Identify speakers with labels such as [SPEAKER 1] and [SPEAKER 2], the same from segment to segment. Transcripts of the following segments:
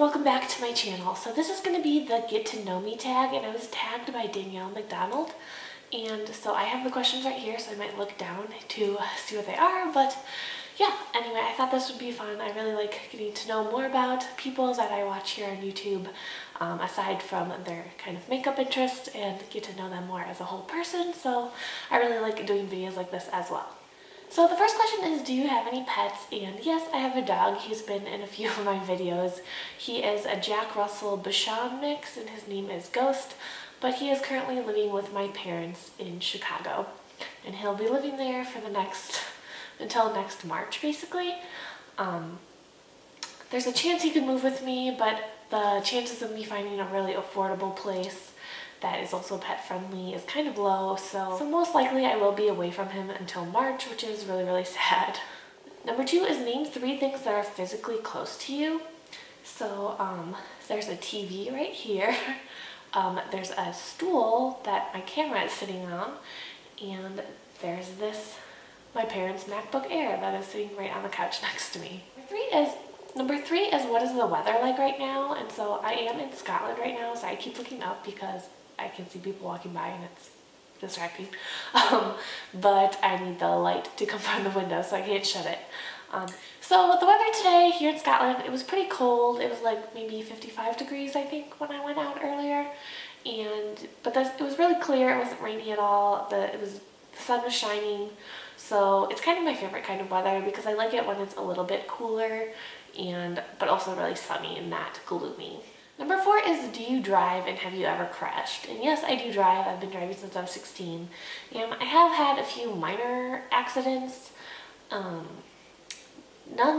[SPEAKER 1] welcome back to my channel. So this is going to be the get to know me tag, and I was tagged by Danielle McDonald, and so I have the questions right here, so I might look down to see what they are. But yeah, anyway, I thought this would be fun. I really like getting to know more about people that I watch here on YouTube, aside from their kind of makeup interest, and get to know them more as a whole person. So I really like doing videos like this as well. So the first question is, do you have any pets? And yes, I have a dog. He's been in a few of my videos. He is a Jack Russell Bichon mix, and his name is Ghost, but he is currently living with my parents in Chicago, and he'll be living there for until next March, basically. There's a chance he could move with me, but the chances of me finding a really affordable place that is also pet friendly is kind of low, so most likely I will be away from him until March, which is really, really sad. Number 2 is name 3 things that are physically close to you. So there's a TV right here, there's a stool that my camera is sitting on, and there's my parents' MacBook Air that is sitting right on the couch next to me. Number three is what is the weather like right now? And so I am in Scotland right now, so I keep looking up because I can see people walking by and it's distracting. But I need the light to come from the window, so I can't shut it. So the weather today here in Scotland, it was pretty cold. It was like maybe 55 degrees, I think, when I went out earlier. But it was really clear. It wasn't rainy at all. The sun was shining. So it's kind of my favorite kind of weather because I like it when it's a little bit cooler, but also really sunny and not gloomy. Number 4 is, do you drive and have you ever crashed? And yes, I do drive. I've been driving since I was 16. And I have had a few minor accidents. None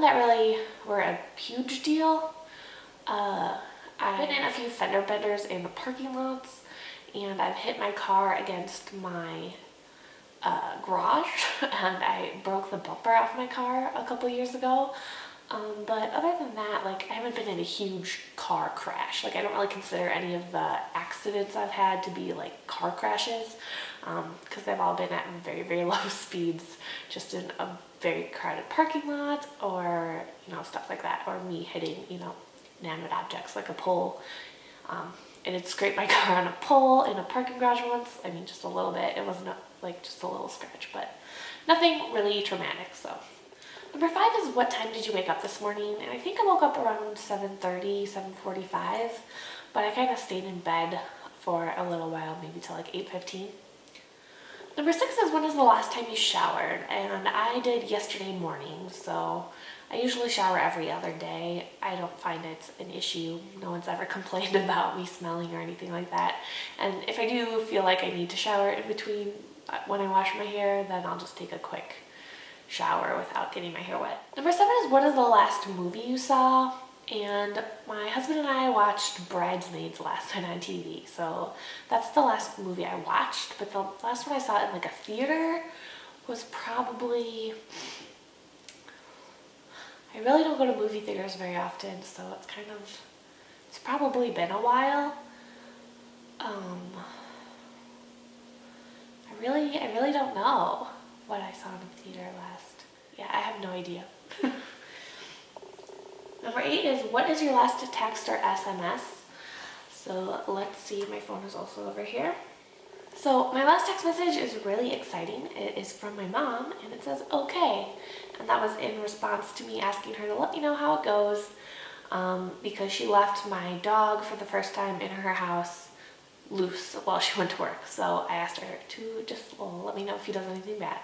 [SPEAKER 1] that really were a huge deal. I've been in a few fender benders in the parking lots, and I've hit my car against my garage, and I broke the bumper off my car a couple years ago. But other than that, like, I haven't been in a huge car crash. Like, I don't really consider any of the accidents I've had to be like car crashes, because they've all been at very, very low speeds, just in a very crowded parking lot, or stuff like that, or me hitting inanimate objects like a pole. And it scraped my car on a pole in a parking garage once. I mean, just a little bit. It wasn't like just a little scratch, but nothing really traumatic. So number 5 is, what time did you wake up this morning? And I think I woke up around 7:30, 7:45, but I kind of stayed in bed for a little while, maybe till like 8:15. Number 6 is, when is the last time you showered? And I did yesterday morning, so I usually shower every other day. I don't find it's an issue. No one's ever complained about me smelling or anything like that. And if I do feel like I need to shower in between when I wash my hair, then I'll just take a quick shower without getting my hair wet. Number 7 is, what is the last movie you saw? And my husband and I watched Bridesmaids last night on TV. So that's the last movie I watched, but the last one I saw in like a theater was probably... I really don't go to movie theaters very often, so it's probably been a while. I really don't know what I saw in the theater last. Yeah, I have no idea. Number 8 is, what is your last text or SMS? So let's see, my phone is also over here. So my last text message is really exciting. It is from my mom, and it says, okay. And that was in response to me asking her to let me know how it goes, because she left my dog for the first time in her house loose while she went to work. So I asked her to just let me know if he does anything bad.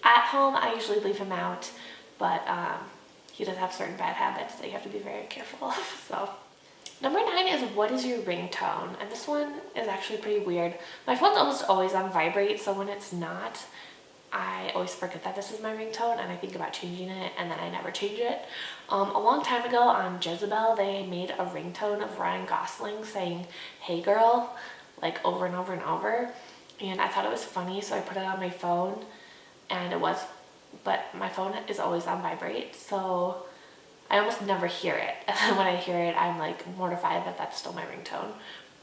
[SPEAKER 1] At home, I usually leave him out, but he does have certain bad habits that you have to be very careful of. So number 9 is, what is your ringtone? And this one is actually pretty weird. My phone's almost always on vibrate, so when it's not, I always forget that this is my ringtone, and I think about changing it, and then I never change it. A long time ago on Jezebel, they made a ringtone of Ryan Gosling saying, "Hey girl," like over and over and over, and I thought it was funny, so I put it on my phone, and but my phone is always on vibrate, so I almost never hear it. And then when I hear it, I'm like mortified that that's still my ringtone,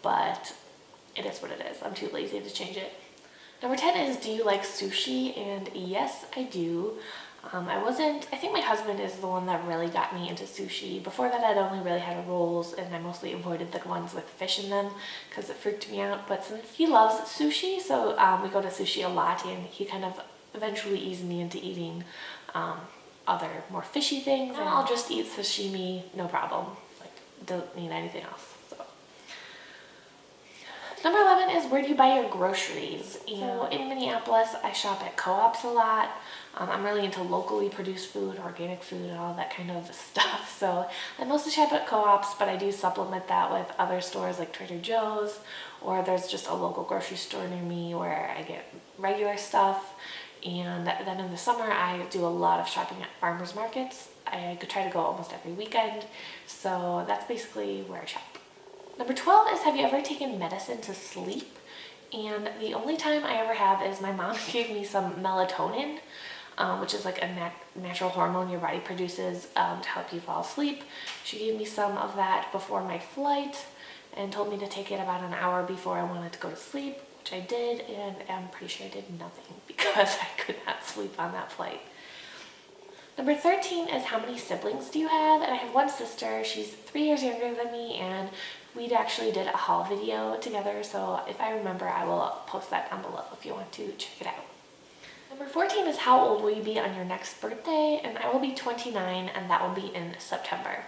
[SPEAKER 1] but it is what it is. I'm too lazy to change it. Number 10 is, do you like sushi? And yes, I do. I think my husband is the one that really got me into sushi. Before that, I'd only really had rolls, and I mostly avoided the ones with fish in them because it freaked me out. But since he loves sushi, so we go to sushi a lot, and he kind of eventually eased me into eating other more fishy things. And I'll just eat sashimi, no problem. Like, don't need anything else. Number 11 is, where do you buy your groceries? So in Minneapolis, I shop at co-ops a lot. I'm really into locally produced food, organic food, and all that kind of stuff. So I mostly shop at co-ops, but I do supplement that with other stores like Trader Joe's, or there's just a local grocery store near me where I get regular stuff. And then in the summer, I do a lot of shopping at farmers markets. I try to go almost every weekend. So that's basically where I shop. Number 12 is, have you ever taken medicine to sleep? And the only time I ever have is my mom gave me some melatonin, which is like a natural hormone your body produces to help you fall asleep. She gave me some of that before my flight and told me to take it about an hour before I wanted to go to sleep, which I did, and I'm pretty sure I did nothing because I could not sleep on that flight. Number 13 is, how many siblings do you have? And I have one sister. She's 3 years younger than me, and we actually did a haul video together, so if I remember, I will post that down below if you want to check it out. Number 14 is, how old will you be on your next birthday? And I will be 29, and that will be in September.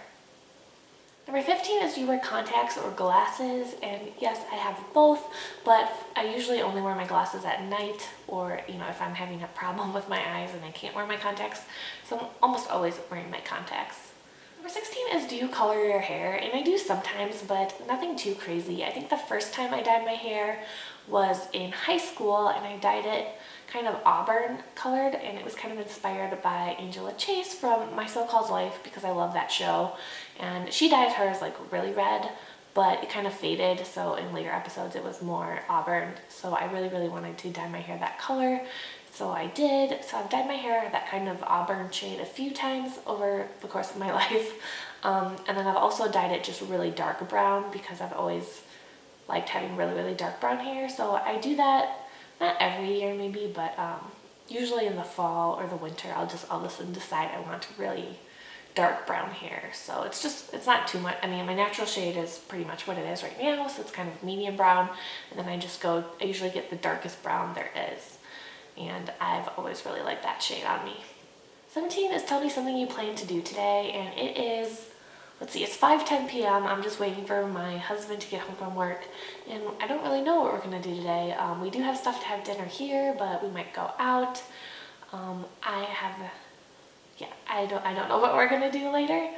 [SPEAKER 1] Number 15 is, do you wear contacts or glasses? And yes, I have both, but I usually only wear my glasses at night, or if I'm having a problem with my eyes and I can't wear my contacts, so I'm almost always wearing my contacts. Number 16 is, do you color your hair? And I do sometimes, but nothing too crazy. I think the first time I dyed my hair was in high school, and I dyed it kind of auburn colored, and it was kind of inspired by Angela Chase from My So-Called Life, because I love that show. And she dyed hers like really red, but it kind of faded, so in later episodes it was more auburn. So I really, really wanted to dye my hair that color. So I did. So I've dyed my hair that kind of auburn shade a few times over the course of my life. And then I've also dyed it just really dark brown because I've always liked having really, really dark brown hair. So I do that, not every year maybe, but usually in the fall or the winter, I'll just all of a sudden decide I want really dark brown hair. So it's not too much. I mean, my natural shade is pretty much what it is right now. So it's kind of medium brown. And then I usually get the darkest brown there is. And I've always really liked that shade on me. 17 is, tell me something you plan to do today. And it is, let's see, it's 5:10 p.m. I'm just waiting for my husband to get home from work. And I don't really know what we're going to do today. We do have stuff to have dinner here, but we might go out. I don't know what we're going to do later.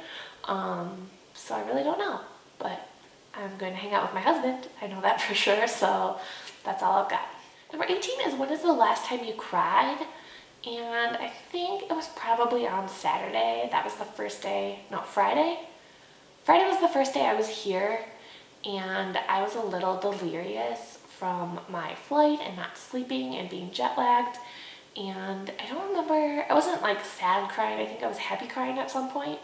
[SPEAKER 1] So I really don't know. But I'm going to hang out with my husband. I know that for sure. So that's all I've got. Number 18 is, when is the last time you cried? And I think it was probably on Saturday. That was the first day, no, Friday. Friday was the first day I was here, and I was a little delirious from my flight and not sleeping and being jet lagged. And I don't remember, I wasn't like sad crying. I think I was happy crying at some point.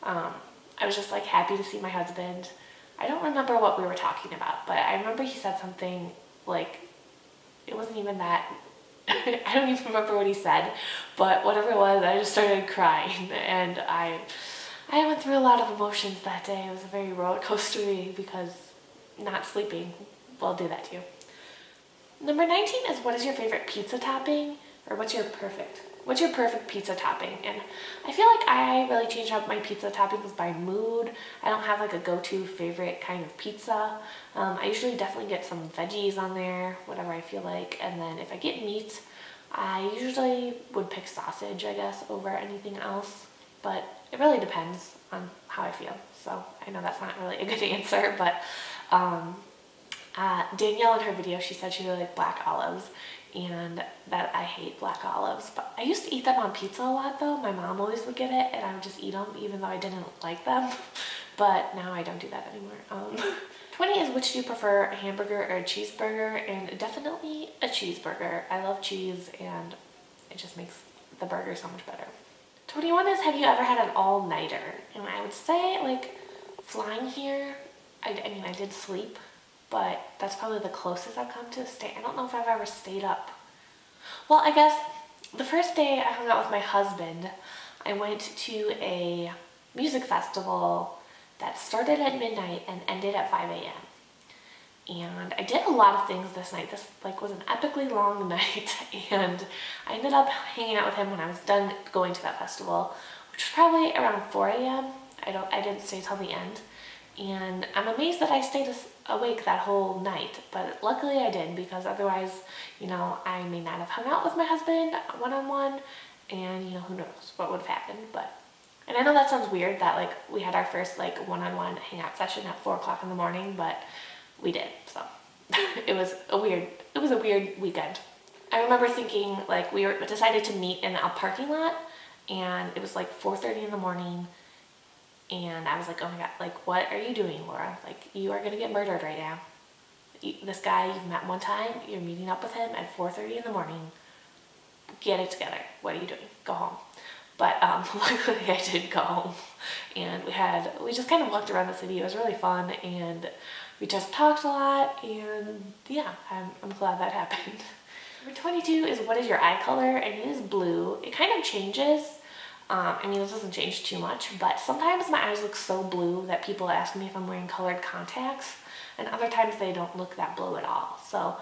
[SPEAKER 1] I was just like happy to see my husband. I don't remember what we were talking about, but I remember he said something like, it wasn't even that, I don't even remember what he said, but whatever it was, I just started crying, and I went through a lot of emotions that day. It was a very roller coastery because not sleeping will do that to you. Number 19 is, what is your favorite pizza topping? Or what's your perfect pizza topping? And I feel like I really change up my pizza toppings by mood. I don't have like a go-to favorite kind of pizza. I usually definitely get some veggies on there, whatever I feel like. And then if I get meat, I usually would pick sausage, I guess, over anything else. But it really depends on how I feel. So I know that's not really a good answer, but Danielle in her video, she said she really liked black olives, and that I hate black olives. But I used to eat them on pizza a lot though. My mom always would get it, and I would just eat them even though I didn't like them. But now I don't do that anymore. 20 is, which do you prefer, a hamburger or a cheeseburger? And definitely a cheeseburger. I love cheese, and it just makes the burger so much better. 21 is, have you ever had an all-nighter? And I would say, like, flying here, I mean, I did sleep, but that's probably the closest I've come to stay. I don't know if I've ever stayed up. Well, I guess the first day I hung out with my husband, I went to a music festival that started at midnight and ended at 5 a.m. And I did a lot of things this night. This was an epically long night, and I ended up hanging out with him when I was done going to that festival, which was probably around 4 a.m. I didn't stay till the end, and I'm amazed that I stayed awake that whole night, but luckily I did, because otherwise, I may not have hung out with my husband one-on-one, and who knows what would have happened. And I know that sounds weird that we had our first one-on-one hangout session at 4 o'clock in the morning, but we did, so it was a weird weekend. I remember thinking we decided to meet in a parking lot, and it was 4:30 in the morning, and I was like, oh my god, what are you doing, Laura? You are gonna get murdered right now. This guy you've met one time, you're meeting up with him at 4:30 in the morning. Get it together. What are you doing? Go home. But luckily I did go home, and we just kind of walked around the city. It was really fun, and we just talked a lot, and yeah, I'm glad that happened. Number 22 is, what is your eye color? And it is blue. It kind of changes. It doesn't change too much, but sometimes my eyes look so blue that people ask me if I'm wearing colored contacts, and other times they don't look that blue at all. So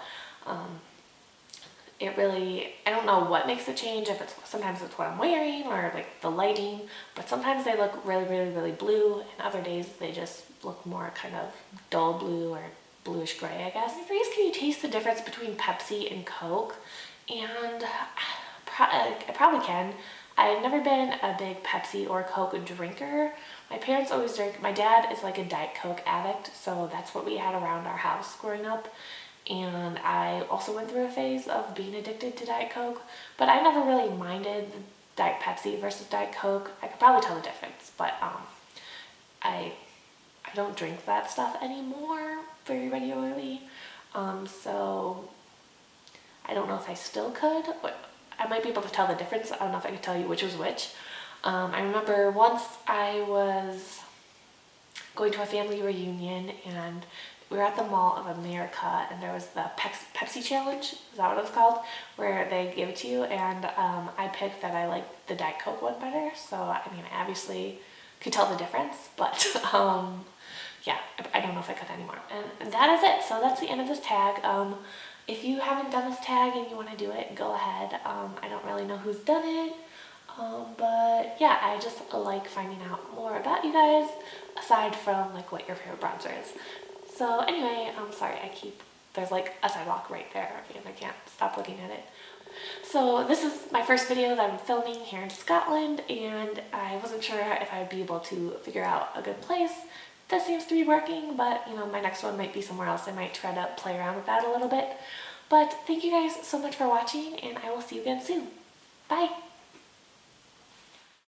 [SPEAKER 1] I don't know what makes it change, sometimes it's what I'm wearing or the lighting, but sometimes they look really, really, really blue, and other days they just look more kind of dull blue or bluish gray, I guess. Freeze, can you taste the difference between Pepsi and Coke? And I probably can. I've never been a big Pepsi or Coke drinker. My parents always drink. My dad is a Diet Coke addict, so that's what we had around our house growing up. And I also went through a phase of being addicted to Diet Coke, but I never really minded the Diet Pepsi versus Diet Coke. I could probably tell the difference, but I don't drink that stuff anymore very regularly, so I don't know if I still could, but I might be able to tell the difference. I don't know if I could tell you which was which. I remember once I was going to a family reunion, and we were at the Mall of America, and there was the Pepsi challenge, is that what it was called? Where they give it to you, and I picked that I liked the Diet Coke one better, so I obviously could tell the difference, but yeah, I don't know if I could anymore. And that is it, so that's the end of this tag. If you haven't done this tag and you want to do it, go ahead. I don't really know who's done it, but yeah, I just like finding out more about you guys, aside from what your favorite bronzer is. So anyway, I'm sorry, there's a sidewalk right there, and I can't stop looking at it. So this is my first video that I'm filming here in Scotland, and I wasn't sure if I'd be able to figure out a good place. This seems to be working, but my next one might be somewhere else. I might try to play around with that a little bit. But thank you guys so much for watching, and I will see you again soon. Bye!